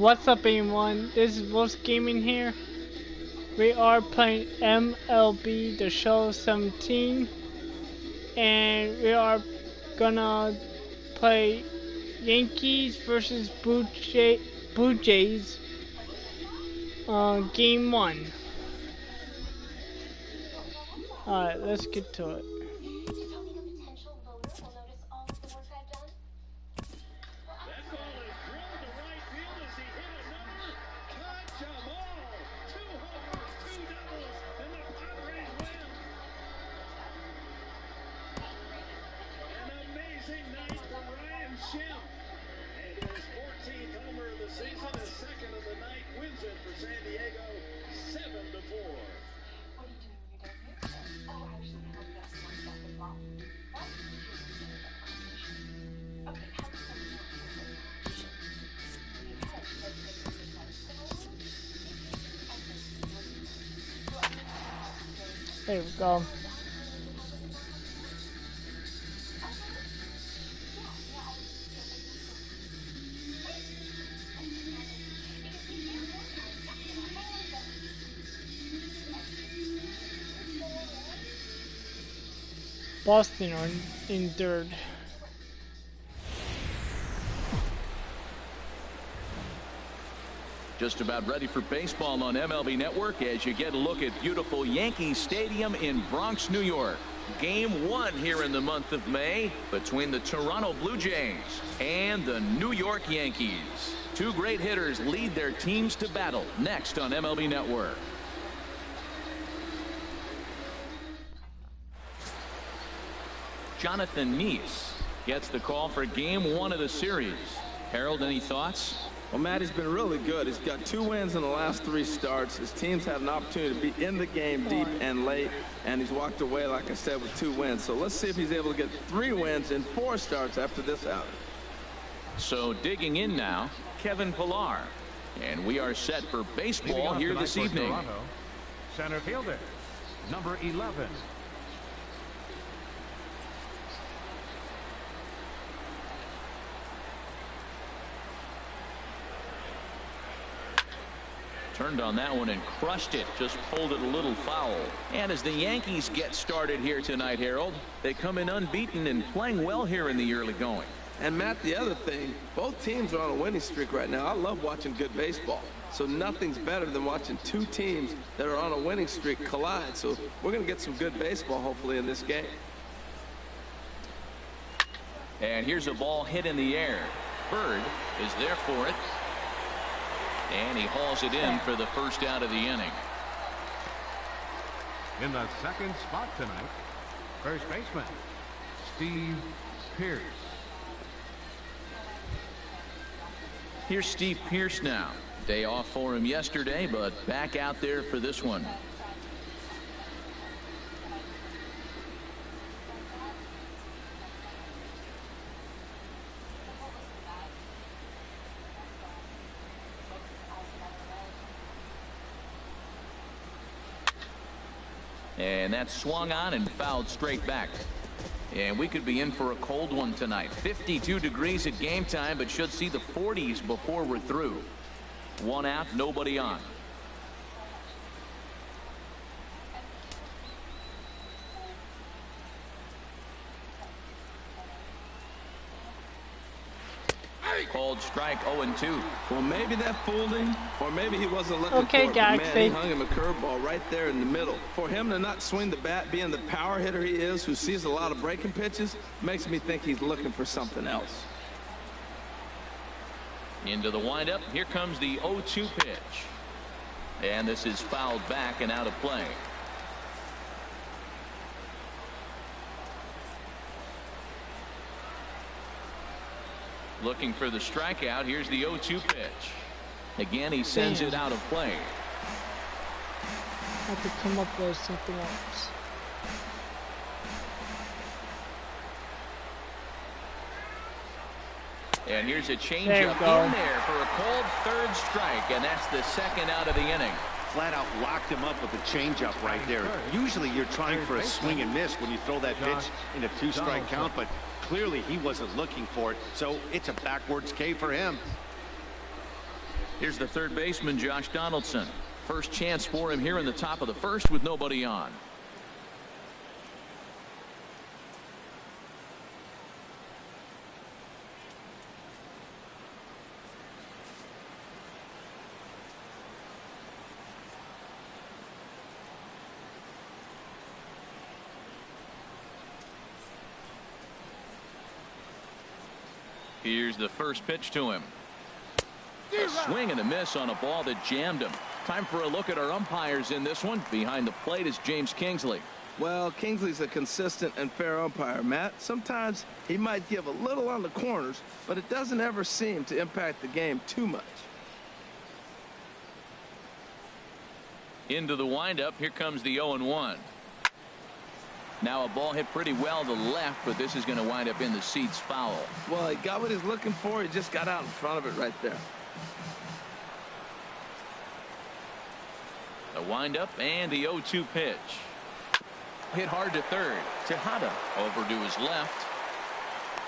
What's up, everyone? This is Wolf's Gaming here. We are playing MLB The Show 17, and we are gonna play Yankees versus Blue Jays, Game 1. Alright, let's get to it. There we go. Boston are in third. Just about ready for baseball on MLB Network as you get a look at beautiful Yankee Stadium in Bronx, New York. Game 1 here in the month of May between the Toronto Blue Jays and the New York Yankees. Two great hitters lead their teams to battle next on MLB Network. Jonathan Neese gets the call for Game 1 of the series. Harold, any thoughts? Well, Matt, he's been really good. He's got 2 wins in the last 3 starts. His team's had an opportunity to be in the game deep and late, and he's walked away, like I said, with 2 wins. So let's see if he's able to get 3 wins in 4 starts after this outing. So digging in now, Kevin Pillar. And we are set for baseball here this evening. Toronto, center fielder, number 11. Turned on that one and crushed it. Just pulled it a little foul. And as the Yankees get started here tonight, Harold, they come in unbeaten and playing well here in the early going. And Matt, the other thing, both teams are on a winning streak right now. I love watching good baseball. So nothing's better than watching 2 teams that are on a winning streak collide. So we're going to get some good baseball hopefully in this game. And here's a ball hit in the air. Bird is there for it. And he hauls it in for the first out of the inning. In the second spot tonight, first baseman, Steve Pearce. Here's Steve Pearce now. Day off for him yesterday, but back out there for this one. And that's swung on and fouled straight back. And we could be in for a cold one tonight. 52 degrees at game time, but should see the 40s before we're through. 1 out, nobody on. Called strike 0-2. Well, maybe that fooled him, or maybe he wasn't looking for it. guys, Man, he hung him a curveball right there in the middle. For him to not swing the bat, being the power hitter he is, who sees a lot of breaking pitches, makes me think he's looking for something else. Into the windup. Here comes the 0-2 pitch. And this is fouled back and out of play. Looking for the strikeout. Here's the 0-2 pitch. Again, he sends it out of play. I have to come up with something else. And here's a changeup in there for a called 3rd strike, and that's the 2nd out of the inning. Flat out locked him up with a changeup right there. Usually you're trying for a swing and miss when you throw that pitch in a 2-strike count, but clearly he wasn't looking for it, so it's a backwards K for him. Here's the third baseman, Josh Donaldson. First chance for him here in the top of the first with nobody on. Here's the first pitch to him. A swing and a miss on a ball that jammed him. Time for a look at our umpires in this one. Behind the plate is James Kingsley. Well, Kingsley's a consistent and fair umpire, Matt. Sometimes he might give a little on the corners, but it doesn't ever seem to impact the game too much. Into the windup. Here comes the 0-1. Now a ball hit pretty well to left, but this is going to wind up in the seats foul. Well, he got what he's looking for. He just got out in front of it right there. The windup and the 0-2 pitch. Hit hard to third. Tejada over to his left.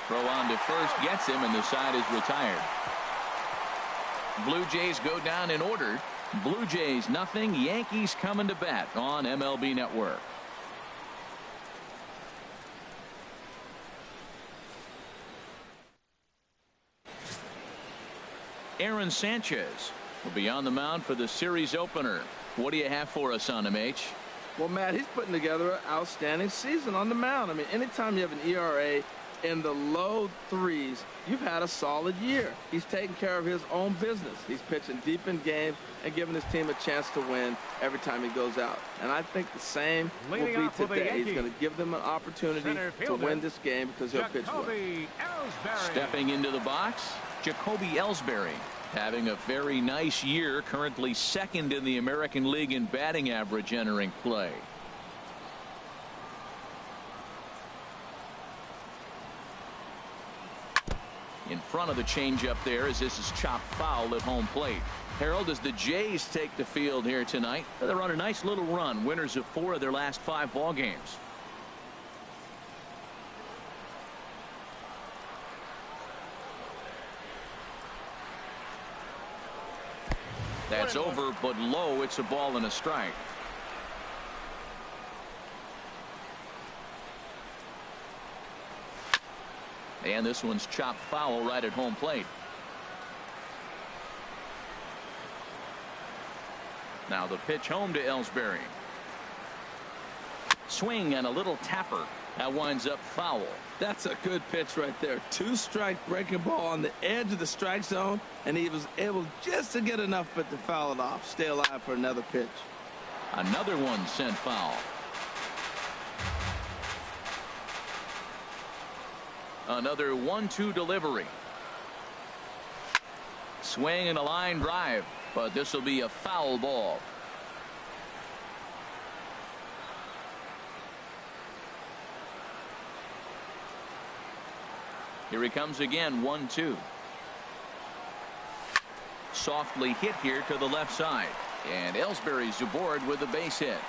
Throw on to first gets him, and the side is retired. Blue Jays go down in order. Blue Jays nothing. Yankees coming to bat on MLB Network. Aaron Sanchez will be on the mound for the series opener. What do you have for us on him, H? Well, Matt, he's putting together an outstanding season on the mound. I mean, anytime you have an ERA in the low threes, you've had a solid year. He's taking care of his own business. He's pitching deep in games and giving his team a chance to win every time he goes out. And I think the same will be today. He's going to give them an opportunity to win this game because he'll pitch well. Stepping into the box, Jacoby Ellsbury, having a very nice year, currently second in the American League in batting average entering play. In front of the changeup there, as this is chopped foul at home plate. Harold, as the Jays take the field here tonight, they're on a nice little run, winners of 4 of their last 5 ball games. That's over, but low. It's a ball and a strike. And this one's chopped foul right at home plate. Now the pitch home to Ellsbury. Swing and a little tapper. That winds up foul. That's a good pitch right there. 2-strike breaking ball on the edge of the strike zone, and he was able just to get enough of it to foul it off. Stay alive for another pitch. Another one sent foul. Another 1-2 delivery. Swing and a line drive, but this will be a foul ball. Here he comes again, 1-2. Softly hit here to the left side, and Ellsbury's aboard with a base hit.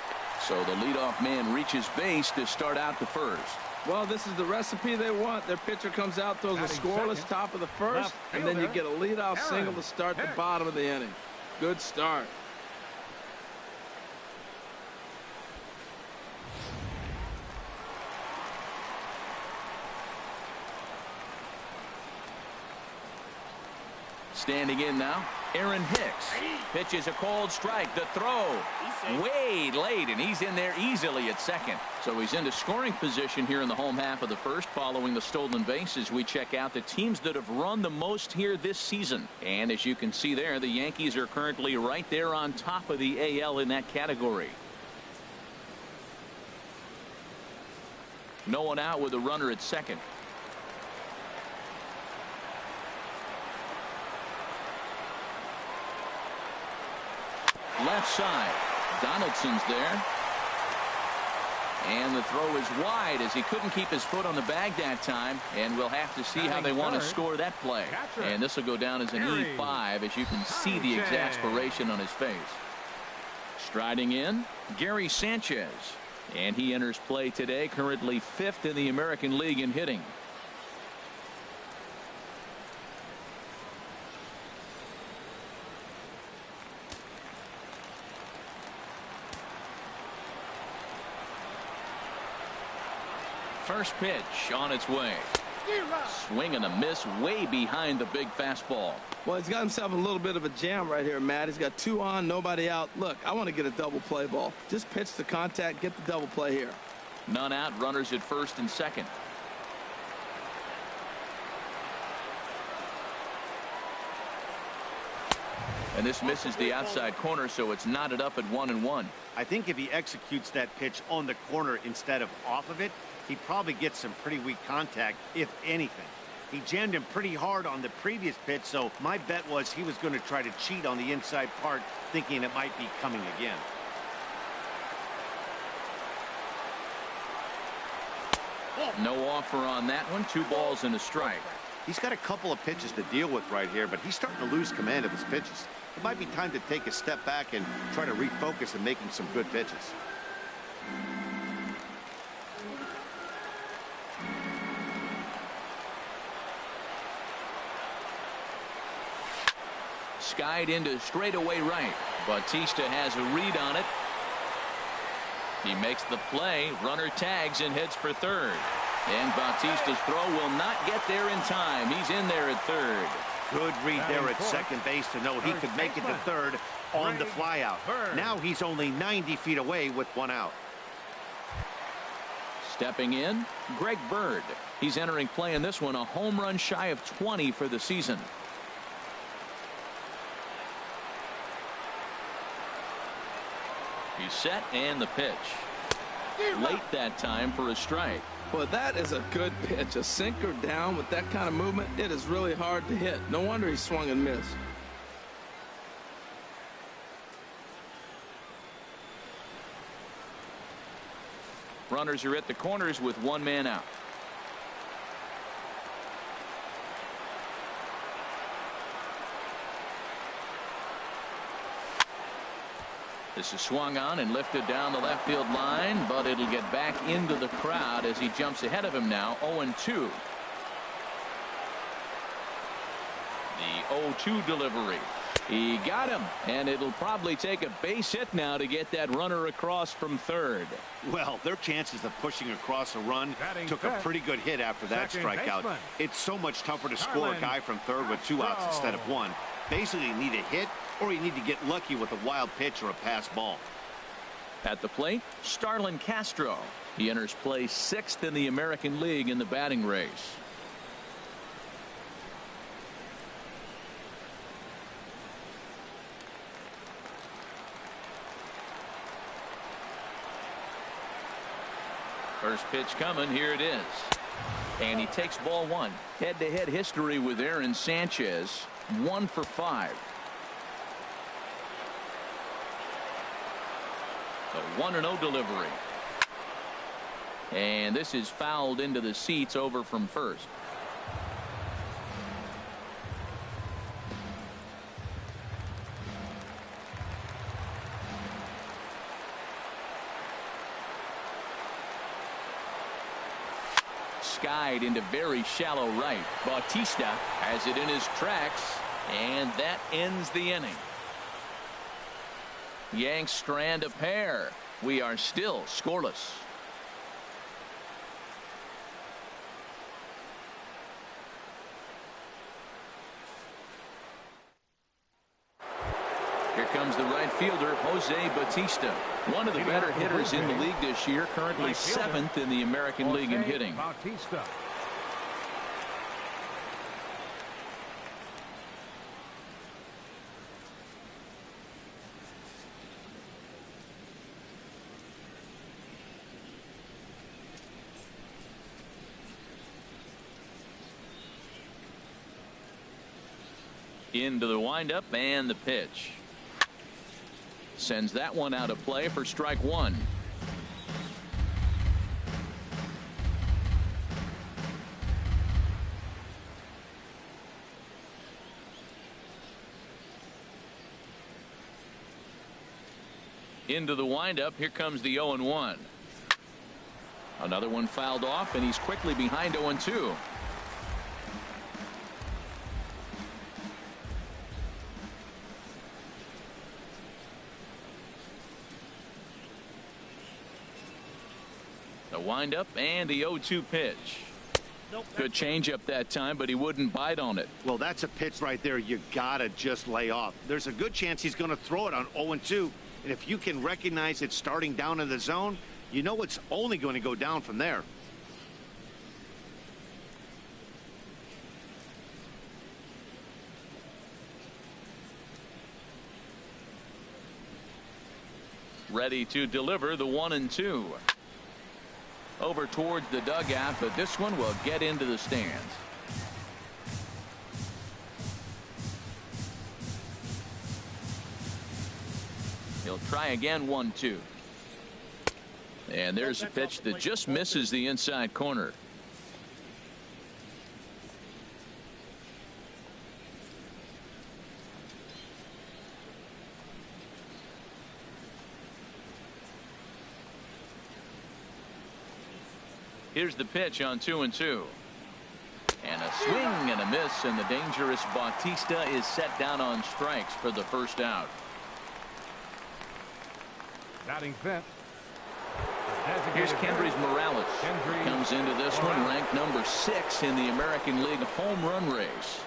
So the leadoff man reaches base to start out the first. Well, this is the recipe they want. Their pitcher comes out, throws a scoreless top of the first, and then you get a leadoff single to start the bottom of the inning. Good start. Standing in now, Aaron Hicks. Pitches a cold strike. The throw way late, and he's in there easily at second. So he's into scoring position here in the home half of the first following the stolen bases. We check out the teams that have run the most here this season. And as you can see there, the Yankees are currently right there on top of the AL in that category. No one out with a runner at second. Left side. Donaldson's there. And the throw is wide as he couldn't keep his foot on the bag that time. And we'll have to see how they want to score that play. And this will go down as an E5 as you can see the exasperation on his face. Striding in, Gary Sanchez. And he enters play today, currently 5th in the American League in hitting. First pitch on its way. Swing and a miss way behind the big fastball. Well, he's got himself a little bit of a jam right here, Matt. He's got 2 on, nobody out. Look, I want to get a double play ball. Just pitch the contact, get the double play here. None out, runners at first and second. And this misses the outside corner, so it's knotted up at 1-1. I think if he executes that pitch on the corner instead of off of it, he probably gets some pretty weak contact, if anything. He jammed him pretty hard on the previous pitch, so my bet was he was going to try to cheat on the inside part, thinking it might be coming again. No offer on that one. 2 balls and a strike. He's got a couple of pitches to deal with right here, but he's starting to lose command of his pitches. It might be time to take a step back and try to refocus and making some good pitches. Skied into straightaway right. Bautista has a read on it. He makes the play. Runner tags and heads for third. And Bautista's throw will not get there in time. He's in there at third. Good read there at second base to know he could make it to third on the flyout. Now he's only 90 feet away with 1 out. Stepping in, Greg Bird. He's entering play in this one, a home run shy of 20 for the season. He's set and the pitch. Late that time for a strike. Well, that is a good pitch. A sinker down with that kind of movement, it is really hard to hit. No wonder he swung and missed. Runners are at the corners with 1 man out. This is swung on and lifted down the left field line, but it'll get back into the crowd as he jumps ahead of him now. 0-2. The 0-2 delivery. He got him, and it'll probably take a base hit now to get that runner across from third. Well, their chances of pushing across a run took a pretty good hit after that strikeout. It's so much tougher to score a guy from third with 2 outs instead of 1. Basically, you need a hit or you need to get lucky with a wild pitch or a pass ball. At the plate, Starlin Castro. He enters play 6th in the American League in the batting race. First pitch coming. Here it is. And he takes ball 1. Head-to-head history with Aaron Sanchez. 1 for 5. The 1-0 delivery. And this is fouled into the seats over from first. Skied into very shallow right. Bautista has it in his tracks, and that ends the inning. Yanks strand a pair. We are still scoreless. Here comes the right fielder, Jose Bautista. One of the better hitters in the league this year, currently 7th in the American League in hitting. Bautista. Into the windup and the pitch. Sends that one out of play for strike 1. Into the windup. Here comes the 0-1. Another one fouled off, and he's quickly behind 0-2. The windup and the 0-2 pitch. Good changeup that time, but he wouldn't bite on it. Well, that's a pitch right there you gotta just lay off. There's a good chance he's going to throw it on 0-2, and if you can recognize it starting down in the zone, you know it's only going to go down from there. Ready to deliver the 1-2. Over towards the dugout, but this one will get into the stands. He'll try again. 1-2. And there's a pitch that just misses the inside corner. Here's the pitch on 2-2. And a swing and a miss, and the dangerous Bautista is set down on strikes for the first out. Batting fifth. Here's Kendrys Morales. Kendrys Comes into this one ranked number 6 in the American League home run race.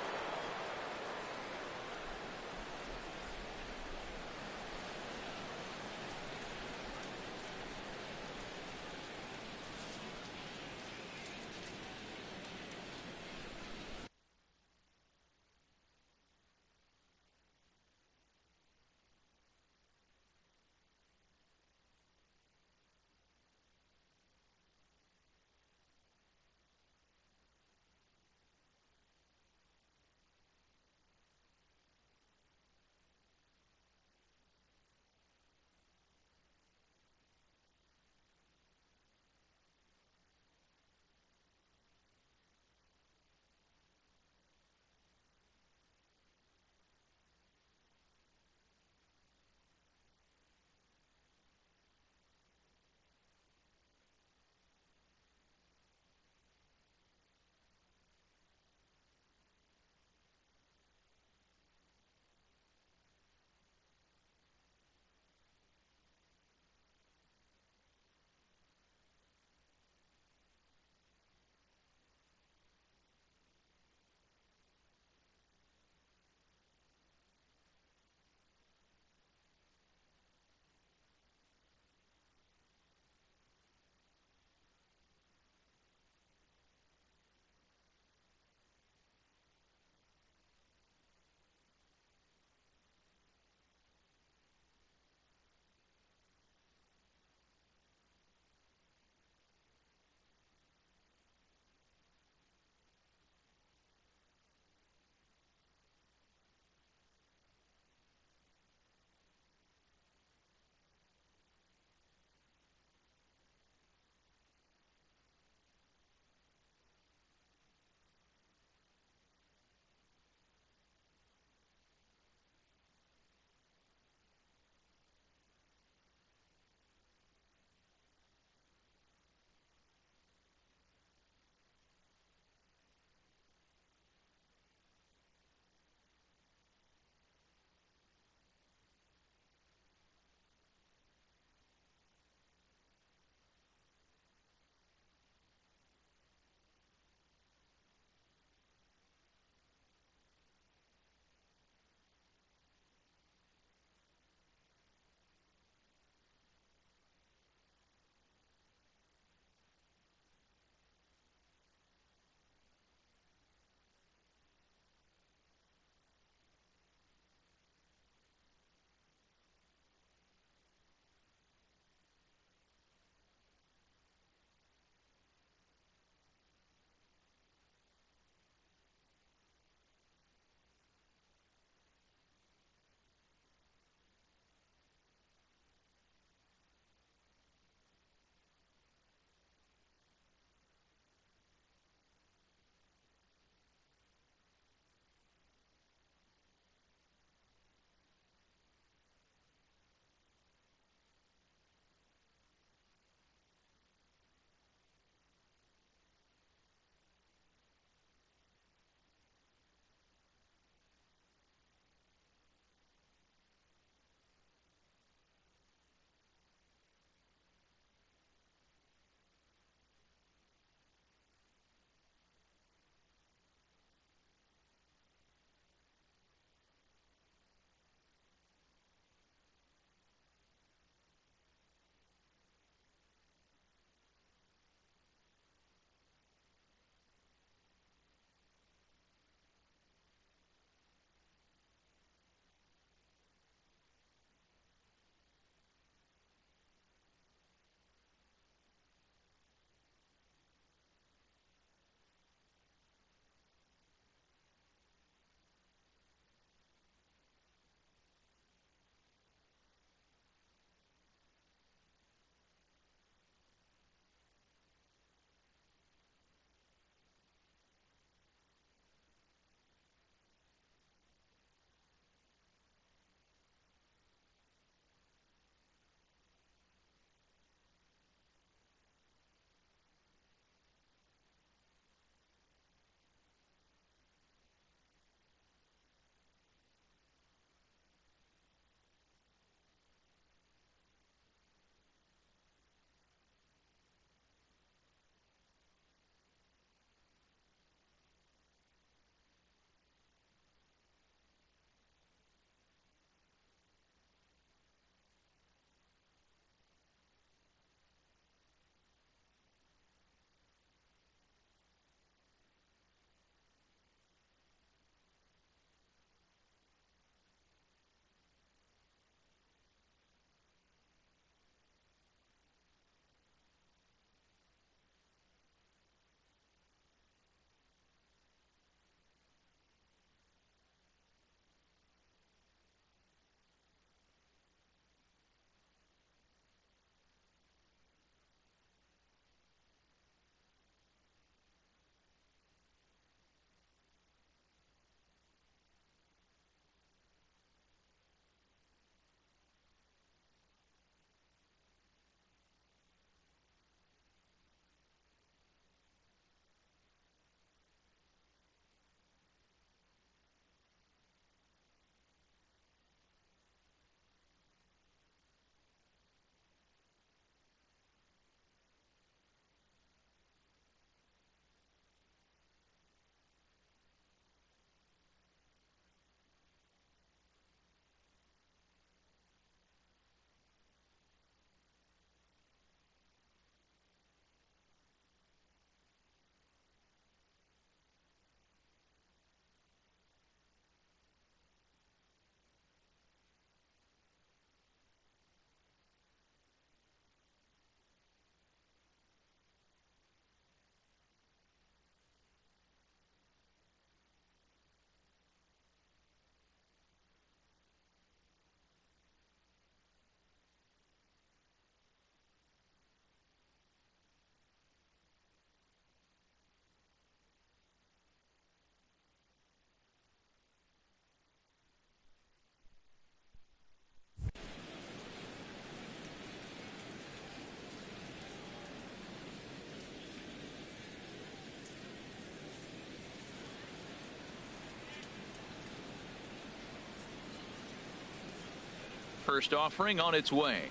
First offering on its way.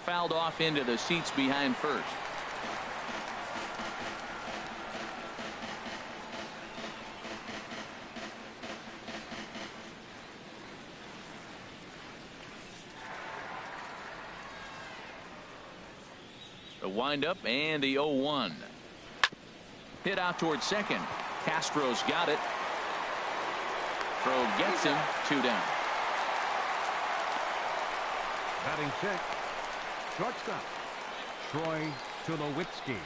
Fouled off into the seats behind first. The windup and the 0-1. Hit out towards second. Castro's got it. Throw gets him. 2 down. Batting check. Shortstop, Troy Tulowitzki.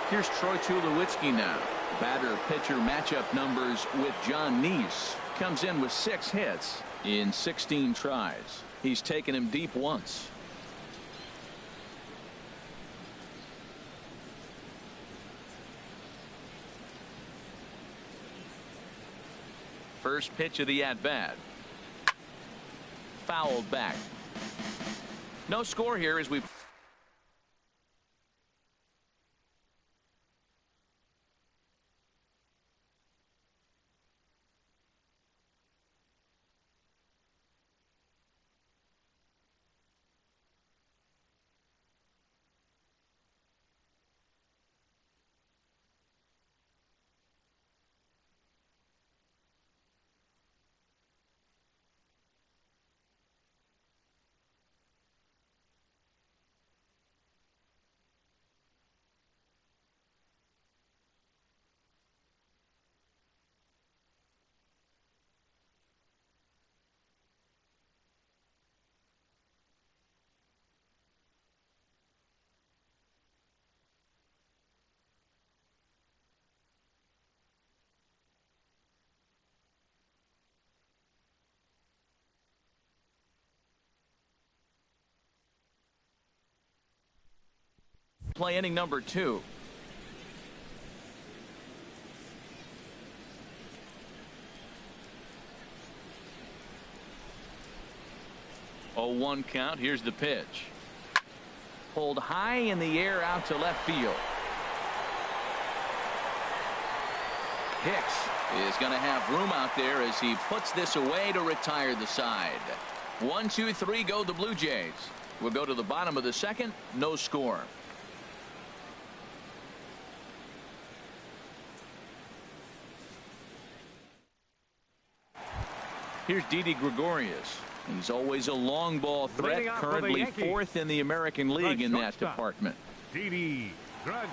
Here's Troy Tulowitzki now. Batter-pitcher matchup numbers with John Neese. Comes in with 6 hits in 16 tries. He's taken him deep once. First pitch of the at-bat. Fouled back. No score here as we play inning number 2. Oh, 1 count. Here's the pitch. Pulled high in the air out to left field. Hicks is going to have room out there as he puts this away to retire the side. 1, 2, 3 go the Blue Jays. We'll go to the bottom of the second. No score. Here's Didi Gregorius. He's always a long ball threat, currently 4th in the American League in that department. Didi Gregorius.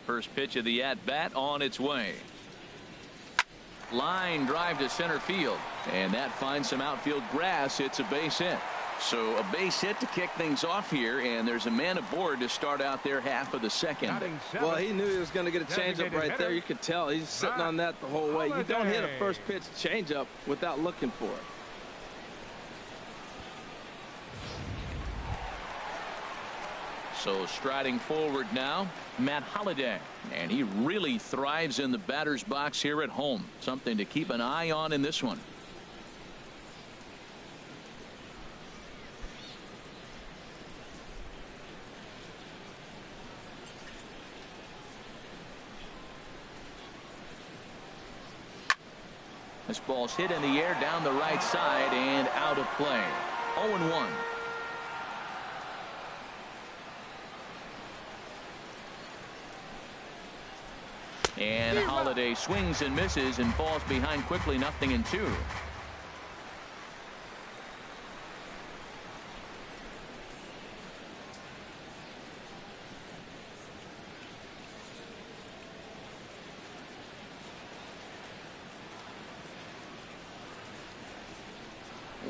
First pitch of the at-bat on its way. Line drive to center field, and that finds some outfield grass. It's a base hit. So a base hit to kick things off here, and there's a man aboard to start out their half of the second. Well, he knew he was going to get a changeup right there. You could tell he's sitting on that the whole way. You don't hit a first pitch changeup without looking for it. So striding forward now, Matt Holliday, and he really thrives in the batter's box here at home. Something to keep an eye on in this one. This ball's hit in the air down the right side and out of play. 0-1. And Holliday swings and misses and falls behind quickly, 0-2.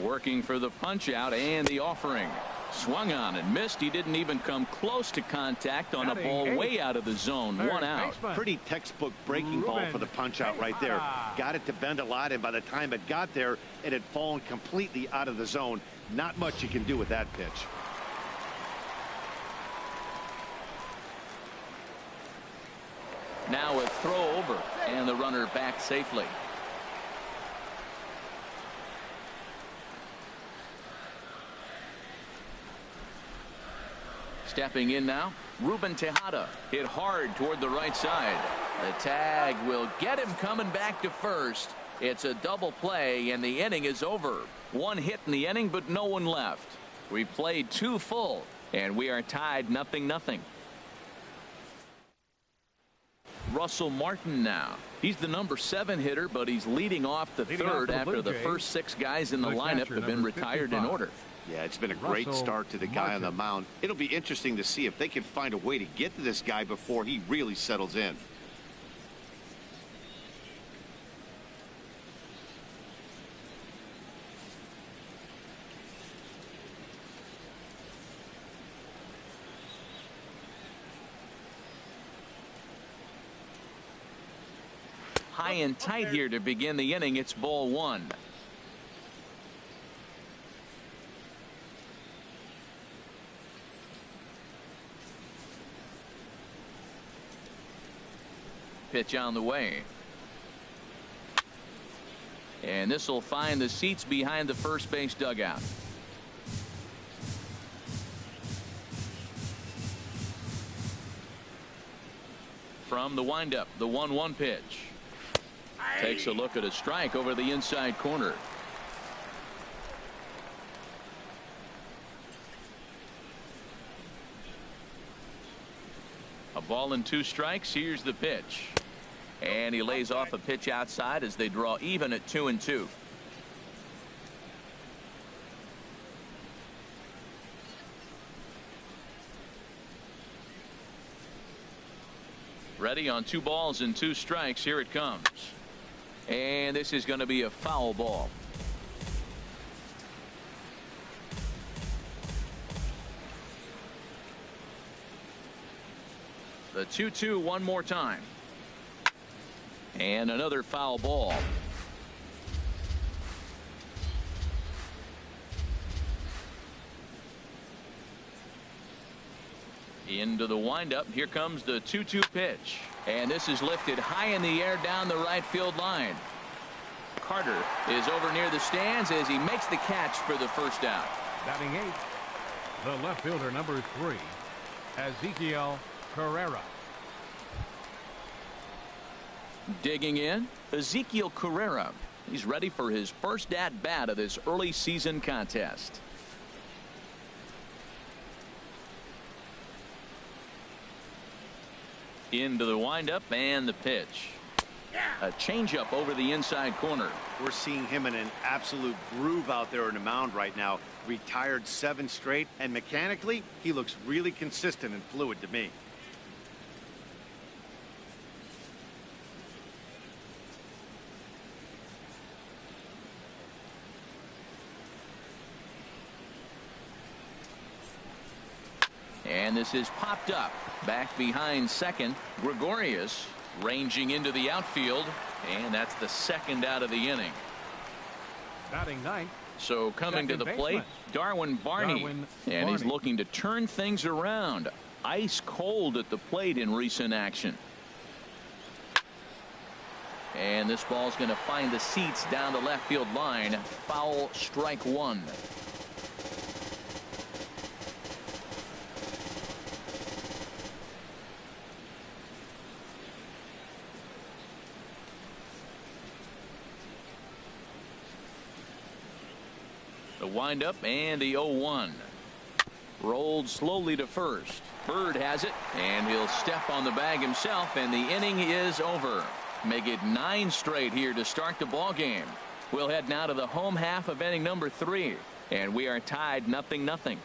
Working for the punch out and the offering. Swung on and missed. He didn't even come close to contact on a ball way out of the zone. 1 out. Pretty textbook breaking ball for the punch out right there. Got it to bend a lot, and by the time it got there, it had fallen completely out of the zone. Not much you can do with that pitch. Now a throw over and the runner back safely. Stepping in now, Ruben Tejada hit hard toward the right side. The tag will get him coming back to first. It's a double play and the inning is over. One hit in the inning, but no one left. We played 2 full and we are tied 0-0. Russell Martin now. He's the number 7 hitter, but he's leading off the third after the first 6 guys in the lineup have been retired in order. Yeah, it's been a great start to the guy on the mound. It'll be interesting to see if they can find a way to get to this guy before he really settles in. High and tight here to begin the inning. It's ball 1. Pitch on the way. And this will find the seats behind the first base dugout. From the windup, the 1-1 pitch. Takes a look at a strike over the inside corner. A ball and 2 strikes. Here's the pitch. And he lays off a pitch outside as they draw even at 2-2. Ready on 2 balls and 2 strikes. Here it comes. And this is going to be a foul ball. The 2-2 one more time. And another foul ball. Into the windup. Here comes the 2-2 pitch. And this is lifted high in the air down the right field line. Carter is over near the stands as he makes the catch for the first out. Batting 8, the left fielder, number 3, Ezekiel Carrera. Digging in, Ezekiel Carrera. He's ready for his first at bat of this early season contest. Into the windup and the pitch. A changeup over the inside corner. We're seeing him in an absolute groove out there on the mound right now. Retired 7 straight, and mechanically, he looks really consistent and fluid to me. And this is popped up. Back behind second. Gregorius ranging into the outfield. And that's the second out of the inning. Batting 9. So coming to the plate, Darwin Barney. And he's looking to turn things around. Ice cold at the plate in recent action. And this ball's going to find the seats down the left field line. Foul, strike 1. The windup and the 0-1. Rolled slowly to first. Bird has it, and he'll step on the bag himself, and the inning is over. Make it 9 straight here to start the ball game. We'll head now to the home half of inning number 3, and we are tied 0-0.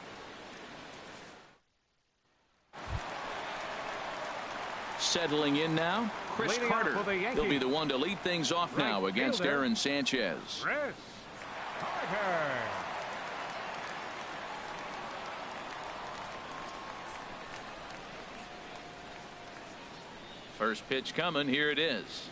Settling in now, Chris Carter. He'll be the one to lead things off now against Aaron Sanchez. Chris Carter. First pitch coming. Here it is.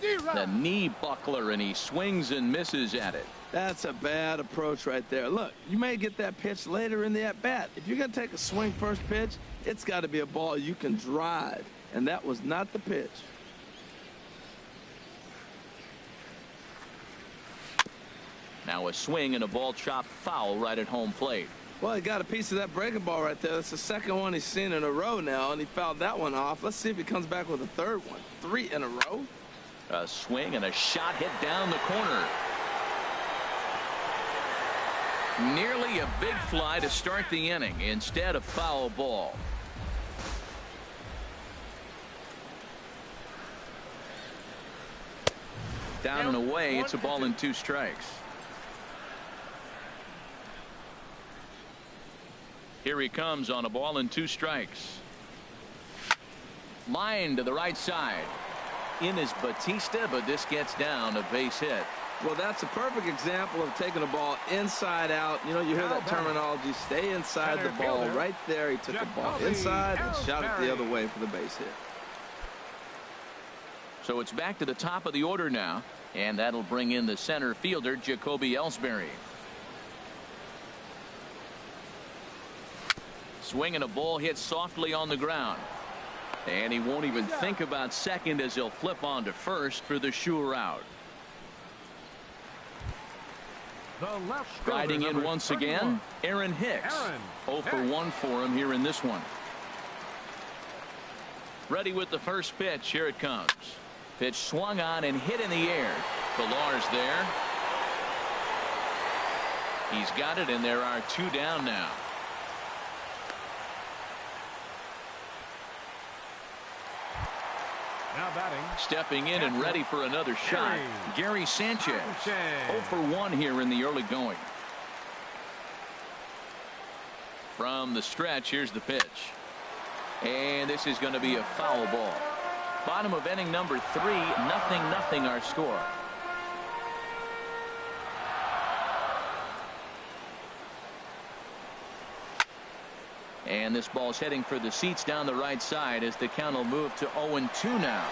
The knee buckler, and he swings and misses at it. That's a bad approach right there. Look, you may get that pitch later in the at-bat. If you're going to take a swing first pitch, it's got to be a ball you can drive, and that was not the pitch. Now a swing and a ball chopped foul right at home plate. Well, he got a piece of that breaking ball right there. That's the second one he's seen in a row now, and he fouled that one off. Let's see if he comes back with a third one. 3 in a row. A swing and a shot hit down the corner. Nearly a big fly to start the inning. Instead, a foul ball. Down and away. It's a ball and 2 strikes. Here he comes on a ball and 2 strikes. Line to the right side. In is Batista, but this gets down a base hit. Well, that's a perfect example of taking a ball inside out. You know, you hear that terminology, stay inside the ball. Right there, he took the ball inside and shot it the other way for the base hit. So it's back to the top of the order now, and that'll bring in the center fielder, Jacoby Ellsbury. Swing and a ball hit softly on the ground. And he won't even think about second as he'll flip on to first for the sure out. Riding in once again, Aaron Hicks. 0 for 1 for him here in this one. Ready with the first pitch. Here it comes. Pitch swung on and hit in the air. Pilar's there. He's got it, and there are 2 down now. Now batting. Stepping in and ready for another shot, Gary Sanchez. 0 for 1 here in the early going. From the stretch, here's the pitch. And this is going to be a foul ball. Bottom of inning number 3, 0-0 our score. And this ball's heading for the seats down the right side as the count will move to 0-2 now.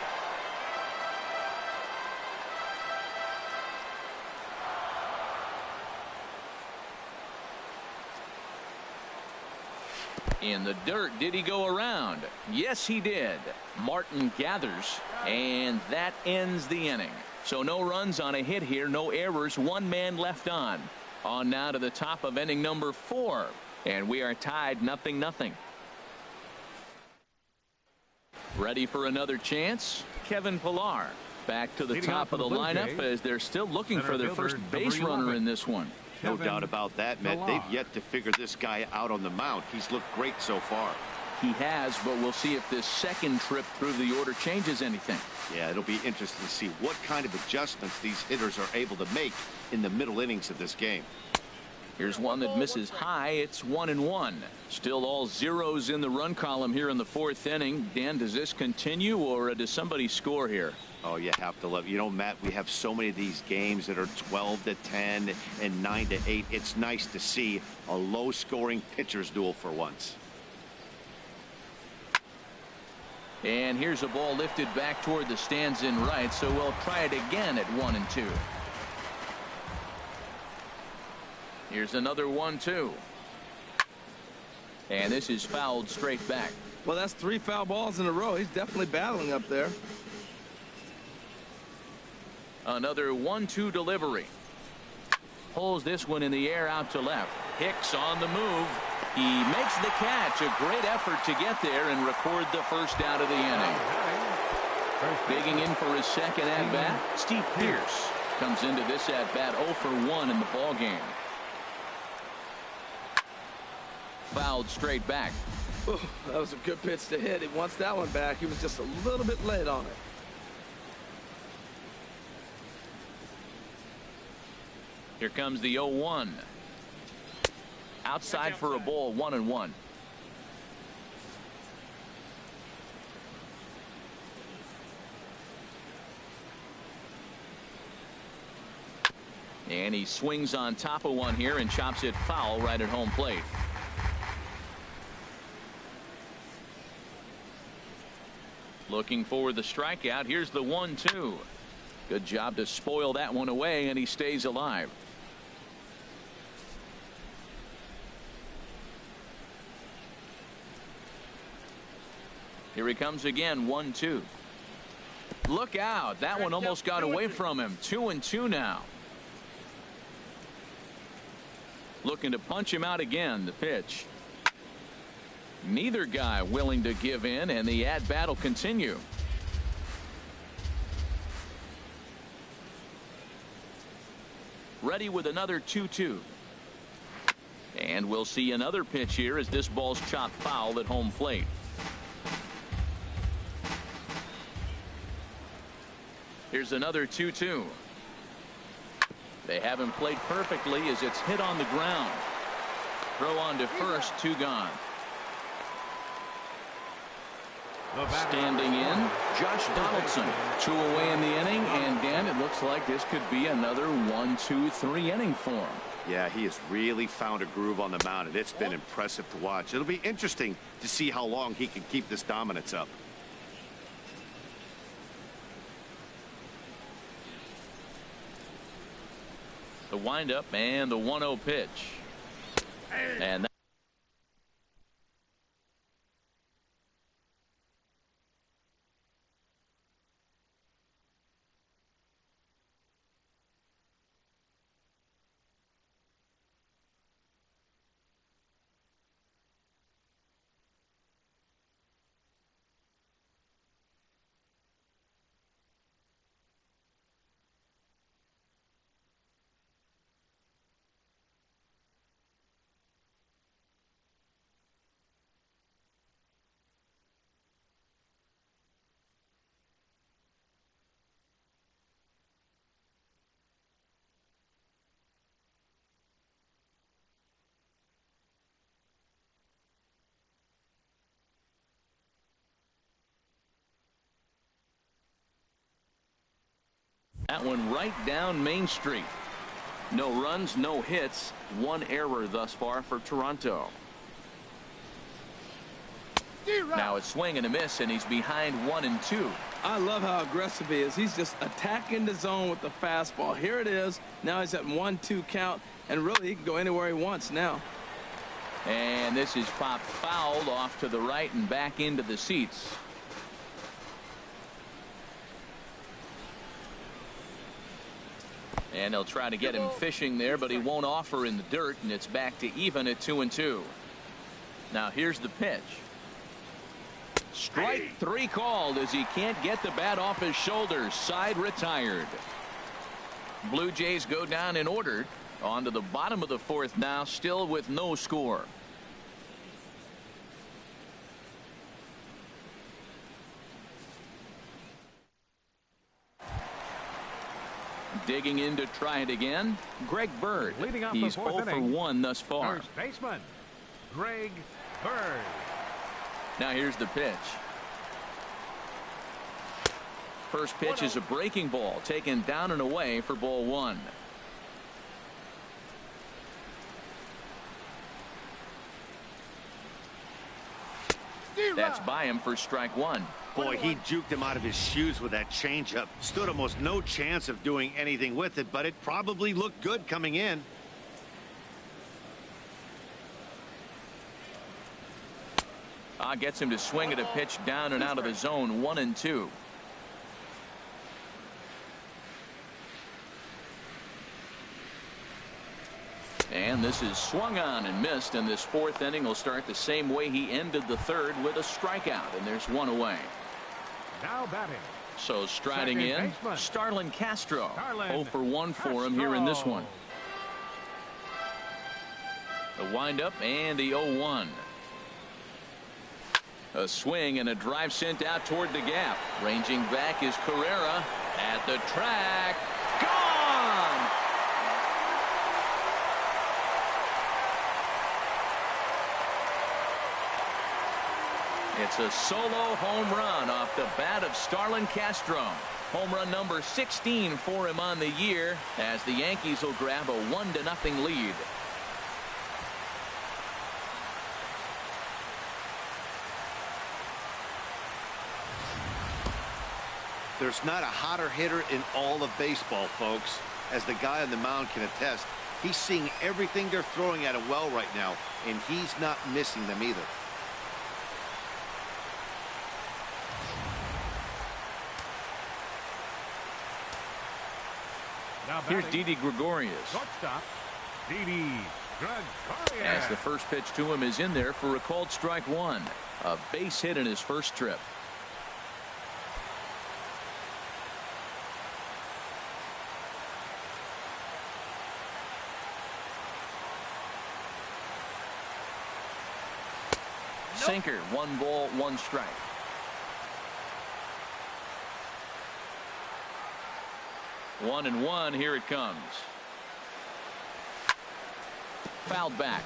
In the dirt, did he go around? Yes, he did. Martin gathers, and that ends the inning. So no runs on a hit here, no errors, 1 man left on. On now to the top of inning number 4. And we are tied 0-0. Ready for another chance? Kevin Pilar back to the top of the lineup as they're still looking for their first base runner in this one. No doubt about that, Matt. They've yet to figure this guy out on the mound. He's looked great so far. He has, but we'll see if this second trip through the order changes anything. Yeah, it'll be interesting to see what kind of adjustments these hitters are able to make in the middle innings of this game. Here's one that misses high. It's 1-1. Still all zeros in the run column here in the 4th inning. Dan, does this continue, or does somebody score here? Oh, you have to love. You know, Matt, we have so many of these games that are 12-10 and 9-8. It's nice to see a low-scoring pitcher's duel for once. And here's a ball lifted back toward the stands in right, so we'll try it again at 1-2. Here's another 1-2. And this is fouled straight back. Well, that's 3 foul balls in a row. He's definitely battling up there. Another 1-2 delivery. Pulls this one in the air out to left. Hicks on the move. He makes the catch. A great effort to get there and record the first out of the inning. Digging in for his second at-bat, Steve Pearce comes into this at-bat 0 for 1 in the ball game. Fouled straight back. Ooh, that was a good pitch to hit. He wants that one back. He was just a little bit late on it. Here comes the 0-1. Outside for a ball, 1-1. And he swings on top of one here and chops it foul right at home plate. Looking for the strikeout. Here's the 1-2. Good job to spoil that one away, and he stays alive. Here he comes again, 1-2. Look out. That one almost got away from him. 2-2 now. Looking to punch him out again. The pitch. Neither guy willing to give in, and the at-bat will continue. Ready with another 2-2. And we'll see another pitch here as this ball's chopped foul at home plate. Here's another 2-2. They haven't played perfectly as it's hit on the ground. Throw on to first, 2 gone. Standing in, Josh Donaldson. 2 away in the inning, and Dan, it looks like this could be another 1-2-3 inning for him. Yeah, he has really found a groove on the mound, and it's been impressive to watch. It'll be interesting to see how long he can keep this dominance up. The windup and the 1-0 pitch. And that one right down Main Street. No runs, no hits, 1 error thus far for Toronto. Now it's swing and a miss, and he's behind 1-2. I love how aggressive he is. He's just attacking the zone with the fastball. Here it is. Now he's at 1-2 count, and really he can go anywhere he wants now. And this is popped fouled off to the right and back into the seats. And they'll try to get him fishing there, but he won't offer in the dirt, and it's back to even at 2-2. Now here's the pitch. Strike 3 called as he can't get the bat off his shoulders. Side retired. Blue Jays go down in order. On to the bottom of the 4th now, still with no score. Digging in to try it again, Greg Bird. Leading off He's the 4th 0 for inning, 1 thus far. First baseman, Greg Bird. Now here's the pitch. First pitch is a breaking ball taken down and away for ball 1. That's by him for strike 1. Boy, he juked him out of his shoes with that changeup. Stood almost no chance of doing anything with it, but it probably looked good coming in. Gets him to swing at a pitch down and out of the zone. 1-2. And this is swung on and missed, and this 4th inning will start the same way he ended the 3rd with a strikeout, and there's 1 away. Now batting. So striding Second in, baseman. Starlin Castro. Starlin 0 for 1 for him here in this Castro. one. The windup and the 0-1. A swing and a drive sent out toward the gap. Ranging back is Carrera at the track. Gone! It's a solo home run off the bat of Starlin Castro. Home run number 16 for him on the year as the Yankees will grab a 1-0 lead. There's not a hotter hitter in all of baseball, folks. As the guy on the mound can attest, he's seeing everything they're throwing at him well right now, and he's not missing them either. Now Here's batting, Didi Gregorius. shortstop, Didi As the first pitch to him is in there for a called strike one. A base hit in his first trip. Sinker, 1 ball, 1 strike. One and one, here it comes. Fouled back.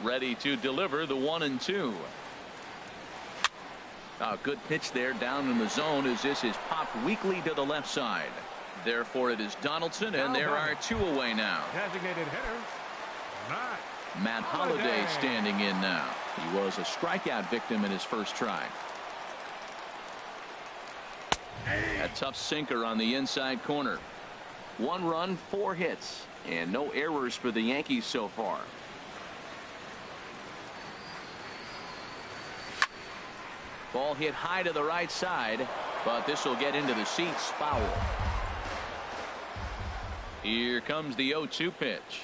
Ready to deliver the 1-2. A good pitch there down in the zone as this is popped weakly to the left side. Therefore it is Donaldson, and there are 2 away now. Designated hitter, Matt Holliday standing in now. He was a strikeout victim in his first try. A tough sinker on the inside corner. 1 run, 4 hits, and no errors for the Yankees so far. Ball hit high to the right side, but this will get into the seats. Foul. Here comes the 0-2 pitch.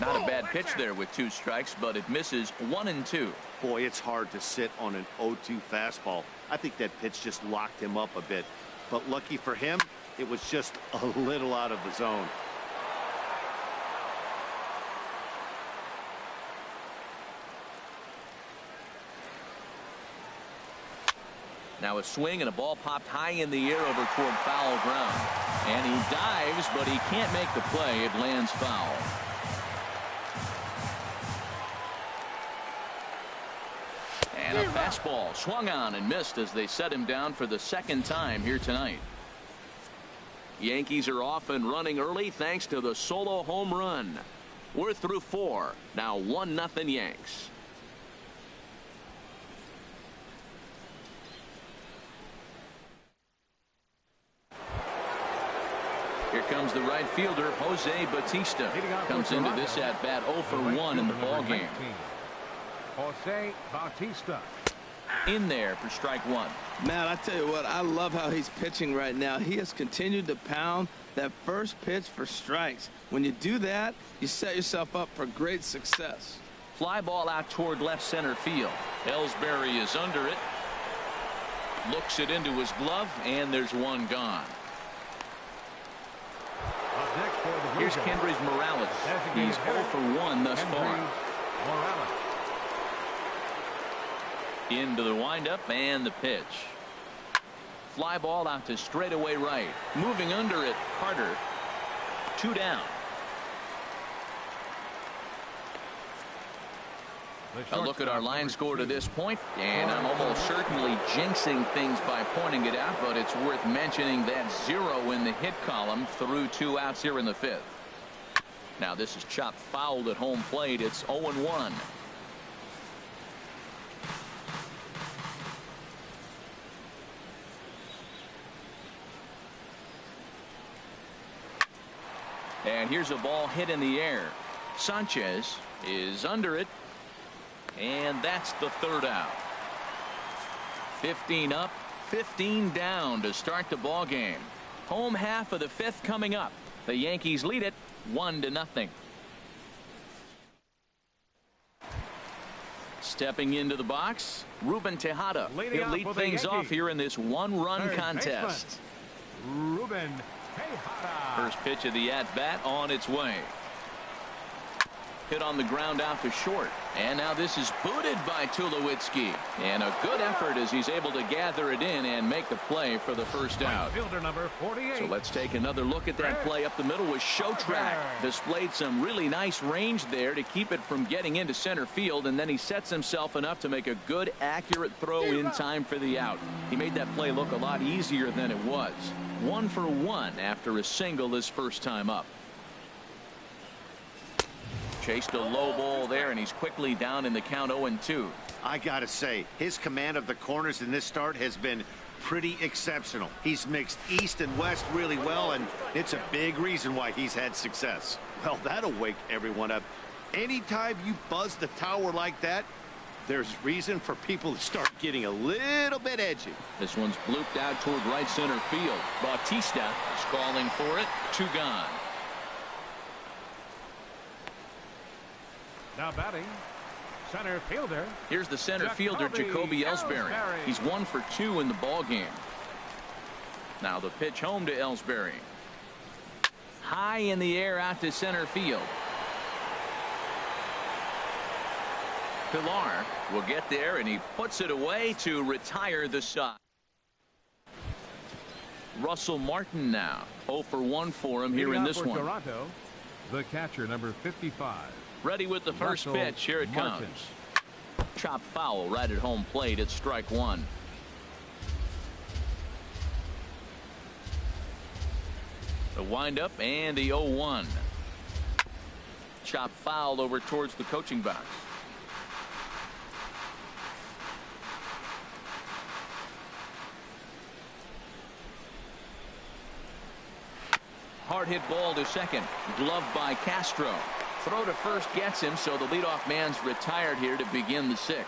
Not a bad pitch there with 2 strikes, but it misses. 1-2. Boy, it's hard to sit on an 0-2 fastball. I think that pitch just locked him up a bit. But lucky for him, it was just a little out of the zone. Now a swing and a ball popped high in the air over toward foul ground. And he dives, but he can't make the play. It lands foul. And a fastball swung on and missed as they set him down for the 2nd time here tonight. Yankees are off and running early thanks to the solo home run. We're through 4. Now 1-0 Yanks. Here comes the right fielder, Jose Bautista. Comes into this at bat 0 for 1 in the ball game. Jose Bautista. In there for strike 1. Man, I tell you what, I love how he's pitching right now. He has continued to pound that first pitch for strikes. When you do that, you set yourself up for great success. Fly ball out toward left center field. Ellsbury is under it. Looks it into his glove, and there's 1 gone. Here's Kendrys Morales. He's 0 for 1 thus far. Into the windup and the pitch. Fly ball out to straightaway right. Moving under it, Carter. 2 down. A look at our line score to this point, and I'm almost certainly jinxing things by pointing it out, but it's worth mentioning that 0 in the hit column through 2 outs here in the 5th. Now this is chopped fouled at home plate. It's 0-1. And here's a ball hit in the air. Sanchez is under it. And that's the 3rd out. 15 up, 15 down to start the ball game. Home half of the 5th coming up. The Yankees lead it 1-0. Stepping into the box, Ruben Tejada. He'll lead things off here in this 1-run contest. Ruben Tejada. First pitch of the at-bat on its way. Hit on the ground out to short. And now this is booted by Tulowitzki. And a good effort as he's able to gather it in and make the play for the 1st out. Fielder number 48. So let's take another look at that play up the middle with Showtrack. Displayed some really nice range there to keep it from getting into center field. And then he sets himself enough to make a good, accurate throw in time for the out. He made that play look a lot easier than it was. 1 for 1 after a single his first time up. Chased a low ball there, and he's quickly down in the count 0-2. I gotta say, his command of the corners in this start has been pretty exceptional. He's mixed east and west really well, and it's a big reason why he's had success. Well, that'll wake everyone up. Anytime you buzz the tower like that, there's reason for people to start getting a little bit edgy. This one's blooped out toward right center field. Bautista is calling for it. 2 gone. Now batting, center fielder. Here's the center fielder, Jacoby Ellsbury. He's 1 for 2 in the ball game. Now the pitch home to Ellsbury. High in the air out to center field. Pilar will get there, and he puts it away to retire the side. Russell Martin now 0 for 1 for him here in this one. Toronto, the catcher, number 55. Ready with the first pitch. Here it comes. Chop foul right at home plate. It's strike 1. The windup and the 0-1. Chop foul over towards the coaching box. Hard hit ball to second. Gloved by Castro. Throw to first gets him, so the leadoff man's retired here to begin the 6th.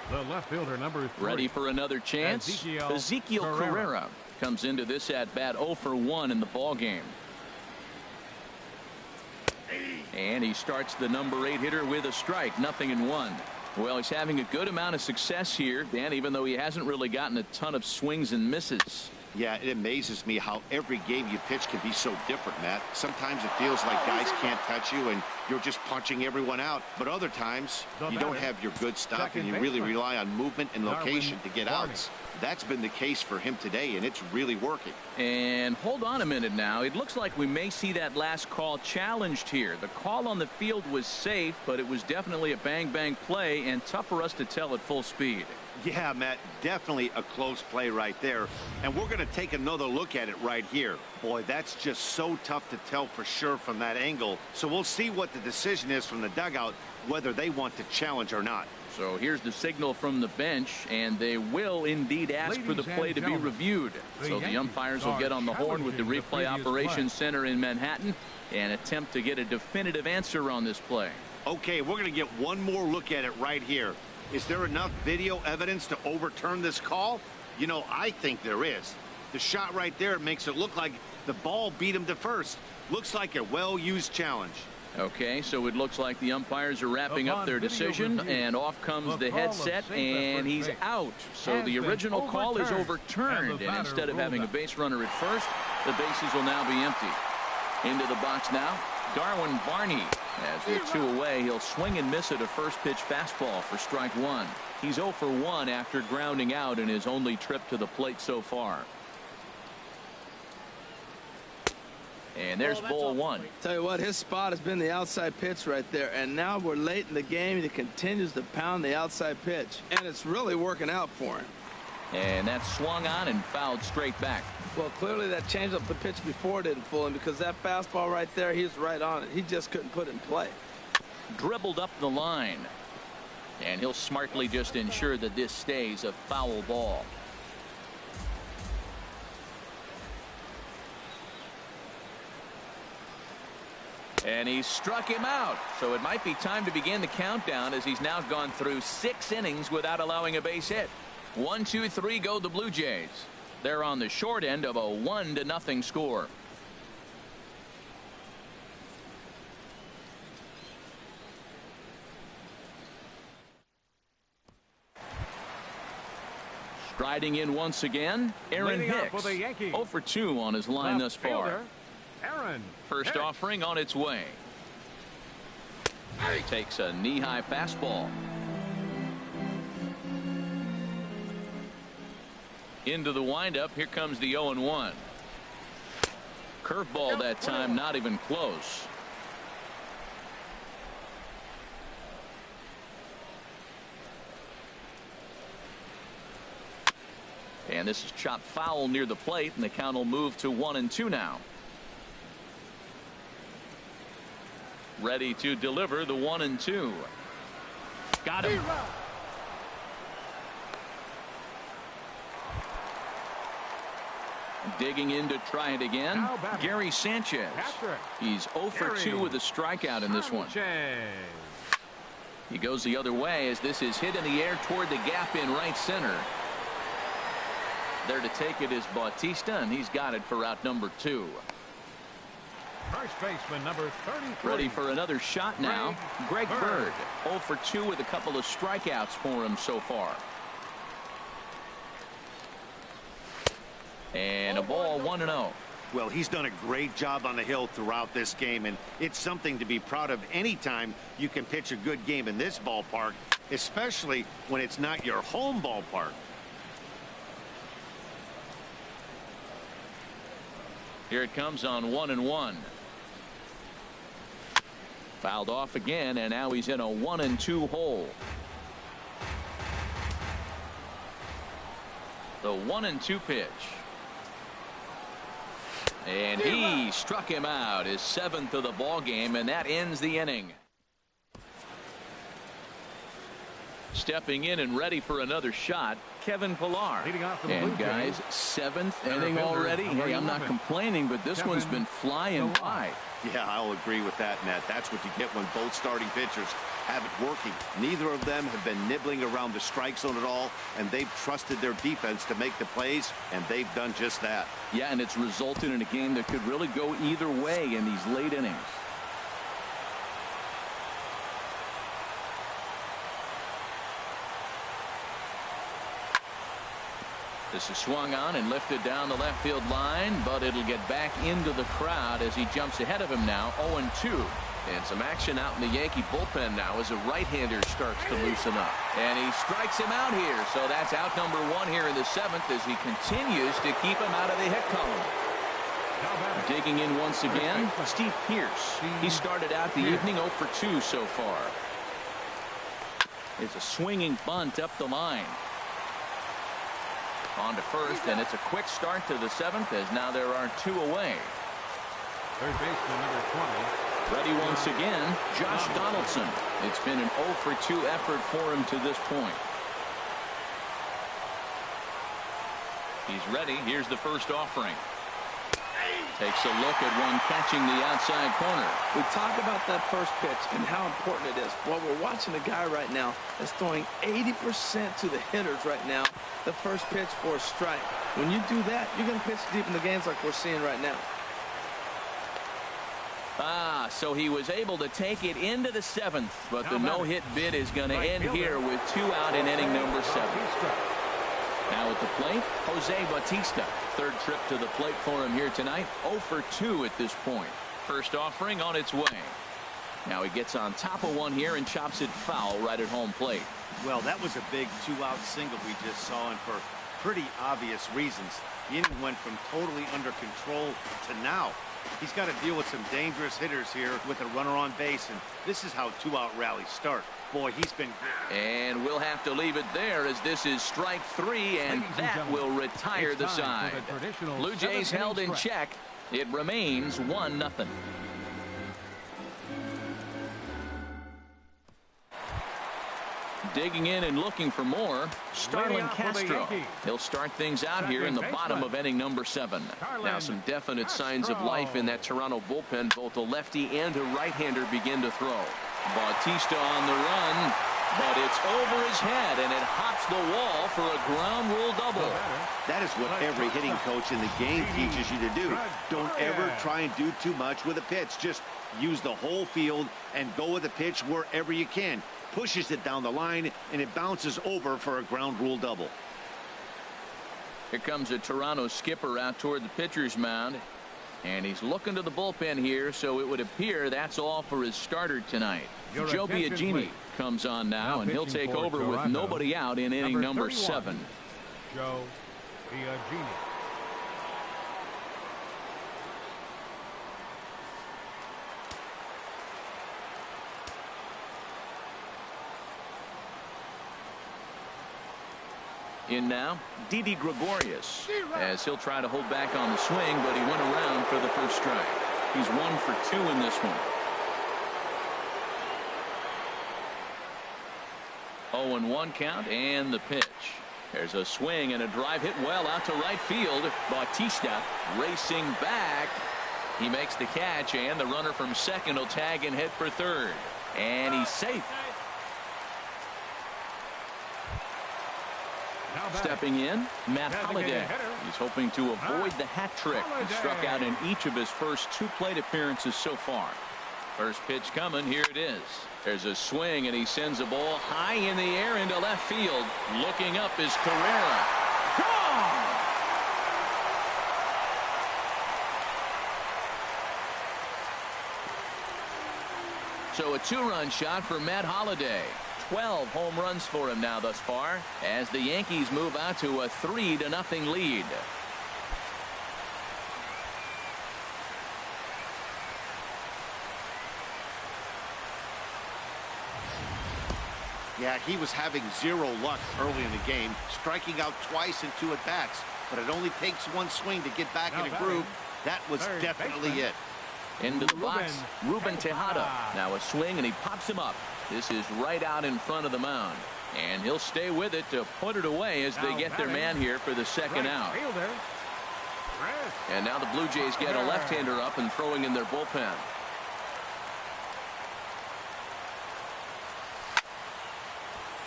The left fielder, number 3. Ready for another chance. Ezekiel Carrera comes into this at bat 0 for 1 in the ball game. And he starts the number 8 hitter with a strike. 0-1. Well, he's having a good amount of success here, Dan, even though he hasn't really gotten a ton of swings and misses. Yeah, it amazes me how every game you pitch can be so different, Matt. Sometimes it feels like guys can't touch you and you're just punching everyone out. But other times you don't have your good stuff and you really rely on movement and location to get outs. That's been the case for him today, and it's really working. And hold on a minute now. It looks like we may see that last call challenged here. The call on the field was safe, but it was definitely a bang-bang play and tough for us to tell at full speed. Yeah, Matt, definitely a close play right there. And we're going to take another look at it right here. Boy, that's just so tough to tell for sure from that angle. So we'll see what the decision is from the dugout, whether they want to challenge or not. So here's the signal from the bench, and they will indeed ask for the play to be reviewed. So the umpires will get on the horn with the replay operations center in Manhattan and attempt to get a definitive answer on this play. Okay, we're going to get one more look at it right here. Is there enough video evidence to overturn this call? You know, I think there is. The shot right there makes it look like the ball beat him to first. Looks like a well-used challenge. Okay, so it looks like the umpires are wrapping up their decision, and off comes the headset, and he's out. So the original call is overturned, and instead of having a base runner at first, the bases will now be empty. Into the box now, Darwin Barney. As with 2 away, he'll swing and miss at a first pitch fastball for strike 1. He's 0 for 1 after grounding out in his only trip to the plate so far. And there's ball 1. Tell you what, his spot has been the outside pitch right there, and now we're late in the game. He continues to pound the outside pitch, and it's really working out for him. And that's swung on and fouled straight back. Well, clearly that changed up the pitch before didn't fool him, because that fastball right there, he was right on it. He just couldn't put it in play. Dribbled up the line, and he'll smartly just ensure that this stays a foul ball. And he struck him out, so it might be time to begin the countdown, as he's now gone through 6 innings without allowing a base hit. 1, 2, 3 go the Blue Jays. They're on the short end of a 1-0 score. Striding in once again, Aaron Hicks. 0 for 2 on his line thus far. First offering on its way. Takes a knee-high fastball. Into the windup. Here comes the 0-1. Curveball that time, not even close. And this is chopped foul near the plate, and the count will move to 1-2 now. Ready to deliver the 1-2. Got him. Digging in to try it again, Gary Sanchez. He's 0 for 2 with a strikeout in this one. He goes the other way as this is hit in the air toward the gap in right center. There to take it is Bautista, and he's got it for out number 2. First baseman number 33. Ready for another shot now. Greg Bird, 0 for 2 with a couple of strikeouts for him so far. And a ball, 1-0. Well, he's done a great job on the hill throughout this game, and it's something to be proud of anytime you can pitch a good game in this ballpark, especially when it's not your home ballpark. Here it comes on 1-1. Fouled off again, and now he's in a 1-2 hole. The 1-2 pitch. And he struck him out, his 7th of the ball game, and that ends the inning. Stepping in and ready for another shot, Kevin Pillar. And guys, 7th inning already. Hey, I'm not complaining, but this one's been flying by. Yeah, I'll agree with that, Nat. That's what you get when both starting pitchers have it working. Neither of them have been nibbling around the strike zone at all, and they've trusted their defense to make the plays, and they've done just that. Yeah, and it's resulted in a game that could really go either way in these late innings. This is swung on and lifted down the left field line, but it'll get back into the crowd as he jumps ahead of him now, 0-2. And some action out in the Yankee bullpen now as a right-hander starts to loosen up. And he strikes him out here, so that's out number 1 here in the 7th as he continues to keep him out of the hit column. Digging in once again, Steve Pearce. He started out the evening 0 for 2 so far. It's a swinging bunt up the line. On to first, and it's a quick start to the 7th as now there are 2 away. Third baseman number 20. Ready once again, Josh Donaldson. It's been an 0 for 2 effort for him to this point. He's ready. Here's the first offering. Takes a look at one catching the outside corner. We talk about that first pitch and how important it is. Well, we're watching a guy right now that's throwing 80% to the hitters right now. The first pitch for a strike. When you do that, you're going to pitch deep in the games like we're seeing right now. So he was able to take it into the 7th, but the no-hit bid is going to end here with 2 out in inning number 7. Now at the plate, Jose Bautista. Third trip to the plate for him here tonight. 0 for 2 at this point. First offering on its way. Now he gets on top of one here and chops it foul right at home plate. Well, that was a big 2-out single we just saw, and for pretty obvious reasons. The inning went from totally under control to now. He's got to deal with some dangerous hitters here with a runner on base, and this is how 2-out rallies start. Boy, he's been good. And we'll have to leave it there as this is strike 3, and that will retire the side. Blue Jays held in check. It remains 1-0. Digging in and looking for more, Starlin Castro. He'll start things out here in the bottom of inning number 7. Now some definite signs of life in that Toronto bullpen. Both a lefty and a right-hander begin to throw. Bautista on the run, but it's over his head, and it hops the wall for a ground rule double. That is what every hitting coach in the game teaches you to do. Don't ever try and do too much with a pitch. Just use the whole field and go with the pitch wherever you can. Pushes it down the line, and it bounces over for a ground rule double. Here comes a Toronto skipper out toward the pitcher's mound, and he's looking to the bullpen here, so it would appear that's all for his starter tonight. Joe Biagini comes on now, and he'll take over with nobody out in inning number 7. Joe Biagini. In now, Didi Gregorius, as he'll try to hold back on the swing, but he went around for the first strike. He's 1 for 2 in this one. 0-1 count, and the pitch. There's a swing and a drive hit well out to right field. Bautista racing back. He makes the catch, and the runner from second will tag and head for third. And he's safe. Stepping in, Matt Holliday. He's hoping to avoid the hat trick. He struck out in each of his first 2 plate appearances so far. First pitch coming. Here it is. There's a swing, and he sends a ball high in the air into left field. Looking up is Carrera. Gone! So a 2-run shot for Matt Holliday. 12 home runs for him now thus far as the Yankees move out to a 3-0 lead. Yeah, he was having 0 luck early in the game, striking out twice in 2 at-bats, but it only takes 1 swing to get back in a groove. That was definitely it. Into the box, Ruben Tejada. Now a swing, and he pops him up. This is right out in front of the mound, and he'll stay with it to put it away as they get their man here for the 2nd out. And now the Blue Jays get a left-hander up and throwing in their bullpen.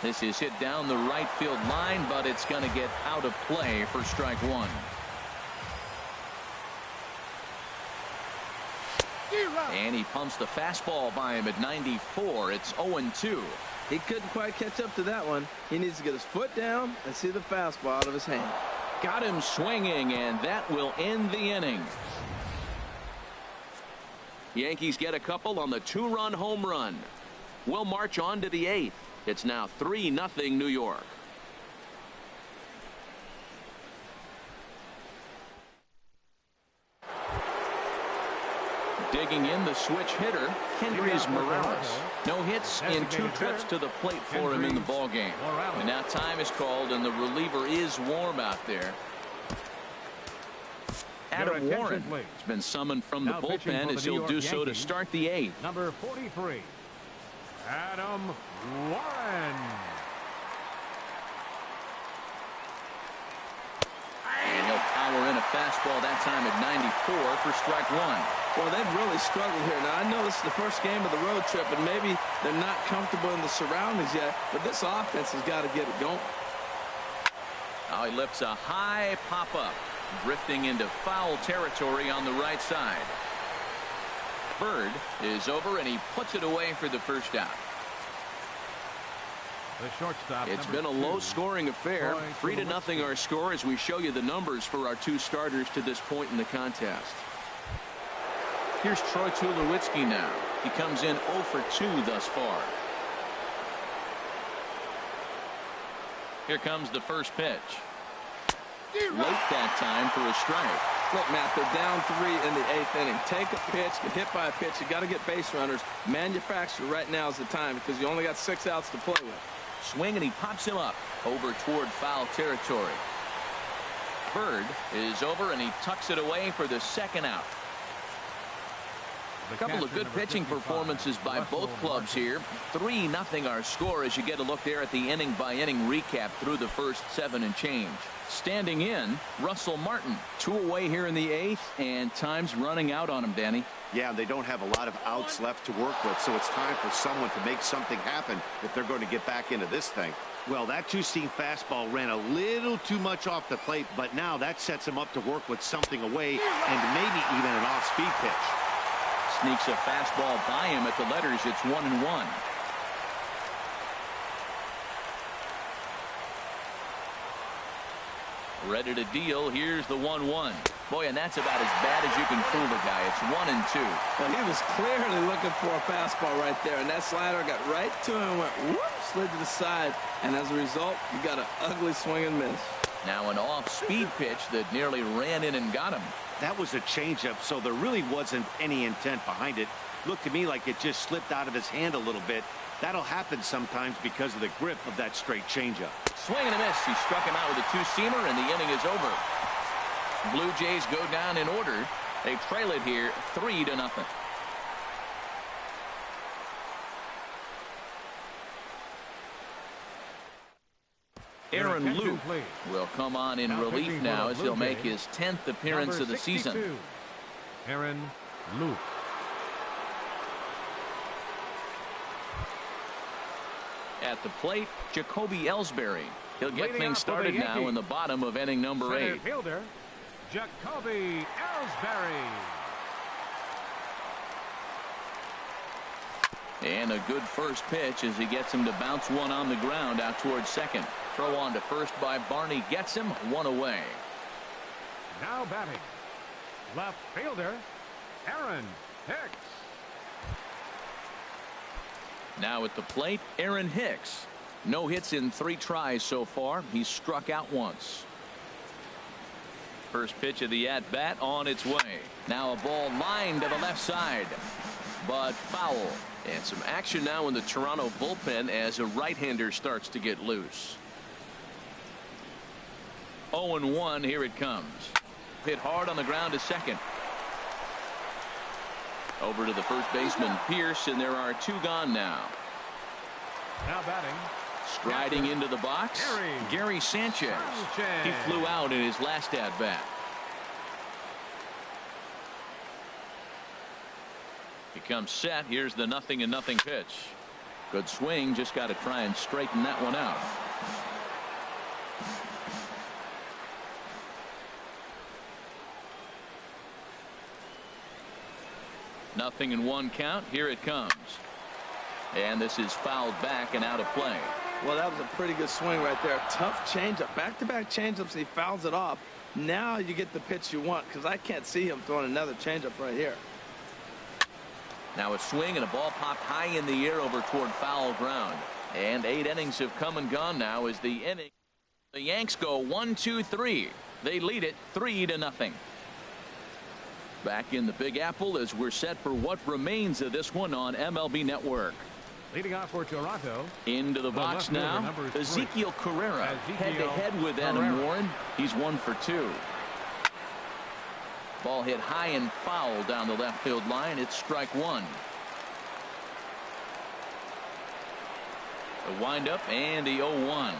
This is hit down the right field line, but it's going to get out of play for strike 1. And he pumps the fastball by him at 94. It's 0-2. He couldn't quite catch up to that one. He needs to get his foot down and see the fastball out of his hand. Got him swinging, and that will end the inning. Yankees get a couple on the 2-run home run. We'll march on to the 8th. It's now 3-0 New York. Digging in, the switch hitter, Kendrys Morales. No hits in 2 trips to the plate for him in the ballgame. And now time is called, and the reliever is warm out there. Adam Warren has been summoned from the bullpen as he'll do so to start the 8th. Number 43, Adam Warren. And he'll power in a fastball that time at 94 for strike 1. Well, they've really struggled here. Now, I know this is the first game of the road trip, and maybe they're not comfortable in the surroundings yet, but this offense has got to get it going. Now he lifts a high pop-up, drifting into foul territory on the right side. Bird is over, and he puts it away for the first out. The shortstop. It's been a low-scoring affair. 3-0 our score as we show you the numbers for our 2 starters to this point in the contest. Here's Troy Tulowitzki now. He comes in 0 for 2 thus far. Here comes the first pitch. Late that time for a strike. Look, Matt, they're down 3 in the 8th inning. Take a pitch, get hit by a pitch. You got to get base runners. Manufacture right now is the time because you only got 6 outs to play with. Swing, and he pops him up over toward foul territory. Bird is over, and he tucks it away for the 2nd out. A couple of good pitching performances by both clubs here. 3-0 our score as you get a look there at the inning-by-inning recap through the first 7 and change. Standing in, Russell Martin. 2 away here in the 8th, and time's running out on him, Danny. Yeah, they don't have a lot of outs left to work with, so it's time for someone to make something happen if they're going to get back into this thing. Well, that 2-seam fastball ran a little too much off the plate, but now that sets him up to work with something away and maybe even an off-speed pitch. Sneaks a fastball by him at the letters. It's 1-1. Ready to deal. Here's the 1-1. Boy, and that's about as bad as you can fool the guy. It's 1-2. Well, he was clearly looking for a fastball right there, and that slider got right to him and went whoop, slid to the side, and as a result, you got an ugly swing and miss. Now an off-speed pitch that nearly ran in and got him. That was a changeup, so there really wasn't any intent behind it. Looked to me like it just slipped out of his hand a little bit. That'll happen sometimes because of the grip of that straight changeup. Swing and a miss. He struck him out with a 2-seamer, and the inning is over. Blue Jays go down in order. They trail it here 3-0. Aaron Luke will come on in relief now as he'll make his 10th appearance of the season. Aaron Luke. At the plate, Jacoby Ellsbury. He'll get things started now in the bottom of inning number 8. Fielder, Jacoby Ellsbury. And a good first pitch as he gets him to bounce one on the ground out towards second. Throw on to first by Barney gets him one away. Now batting, left fielder, Aaron Hicks. Now at the plate, Aaron Hicks. No hits in 3 tries so far. He's struck out once. First pitch of the at-bat on its way. Now a ball lined to the left side, but foul. And some action now in the Toronto bullpen as a right-hander starts to get loose. 0-1, here it comes. Hit hard on the ground to second. Over to the first baseman, Pierce, and there are 2 gone now. Now batting, striding into the box, Gary Sanchez. He flew out in his last at-bat. He comes set. Here's the 0-0 pitch. Good swing. Just got to try and straighten that one out. Nothing in 1 count. Here it comes. And this is fouled back and out of play. Well, that was a pretty good swing right there. Tough changeup. Back-to-back changeups, and he fouls it off. Now you get the pitch you want, because I can't see him throwing another changeup right here. Now a swing and a ball popped high in the air over toward foul ground. And 8 innings have come and gone now as the Yanks go 1, 2, 3. They lead it 3-0. Back in the Big Apple as we're set for what remains of this one on MLB Network. Leading off for Toronto. Into the box now. Ezekiel Carrera head-to-head with Adam Warren. He's 1 for 2. Ball hit high and foul down the left field line. It's strike 1. A windup and the 0-1.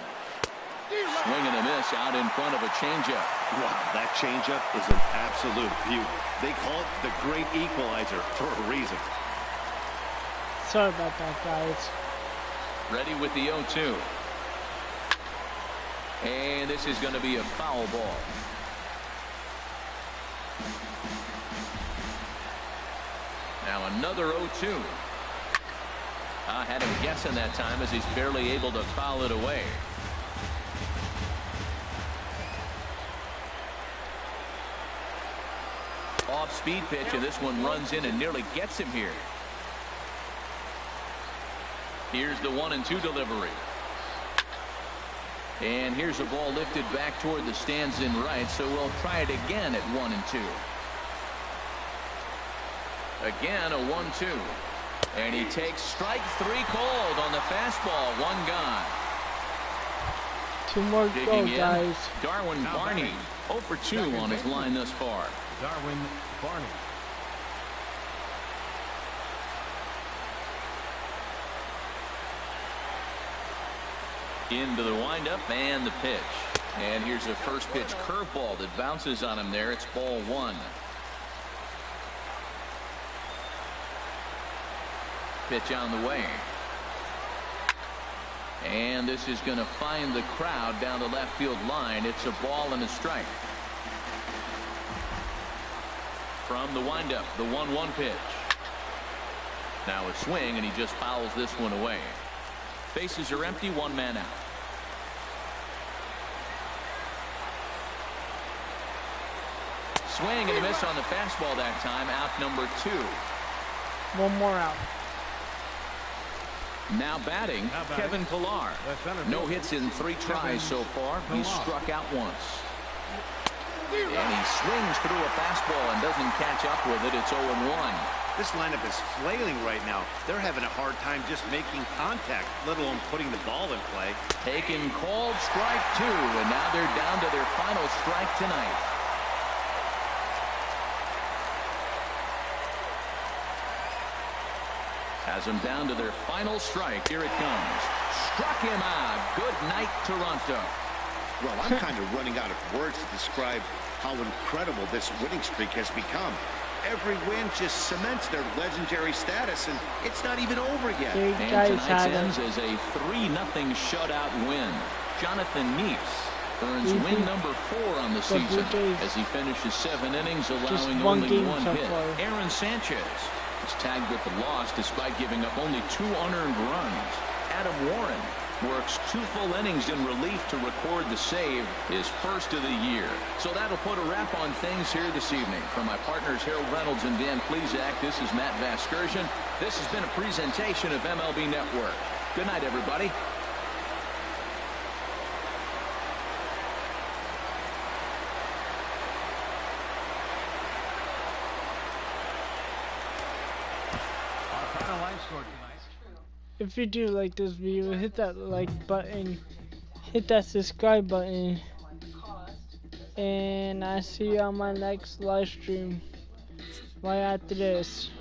Swing and a miss out in front of a changeup. Wow, that changeup is an absolute beauty. They call it the great equalizer for a reason. Sorry about that, guys. Ready with the 0-2. And this is going to be a foul ball. Now another 0-2. I had him guessing that time as he's barely able to foul it away. Off-speed pitch, and this one runs in and nearly gets him here. Here's the 1-2 delivery. And here's a ball lifted back toward the stands in right, so we'll try it again at 1-2. Again, a 1-2. And he takes strike 3 called on the fastball. 1 gone. 2 more to go, guys. Darwin Barney, 0 for 2 on his line thus far. Darwin Barney. Into the windup and the pitch. And here's a first pitch curveball that bounces on him there. It's ball 1. Pitch on the way. And this is going to find the crowd down the left field line. It's a ball and a strike. From the windup, the 1-1 pitch. Now a swing, and he just fouls this one away. Bases are empty, 1 man out. Swing and a miss on the fastball that time. Out number 2. 1 more out. Now batting, Kevin Pillar. No hits in 3 tries so far. He's struck out once. And he swings through a fastball and doesn't catch up with it. It's 0-1. This lineup is flailing right now. They're having a hard time just making contact, let alone putting the ball in play. Taken called strike 2, and now they're down to their final strike tonight. Has them down to their final strike. Here it comes. Struck him out. Good night, Toronto. Well, I'm kind of running out of words to describe how incredible this winning streak has become. Every win just cements their legendary status, and it's not even over yet. And tonight's ends as a 3-0 shutout win. Jonathan Neese earns win number 4 on the season as he finishes 7 innings, allowing only 1 hit. Aaron Sanchez is tagged with the loss despite giving up only 2 unearned runs. Adam Warren works 2 full innings in relief to record the save, his first of the year. So that'll put a wrap on things here this evening. For my partners Harold Reynolds and Dan Plesac, this is Matt Vasgersian. This has been a presentation of MLB Network. Good night, everybody. If you do like this video, hit that like button, hit that subscribe button, and I see you on my next live stream right after this.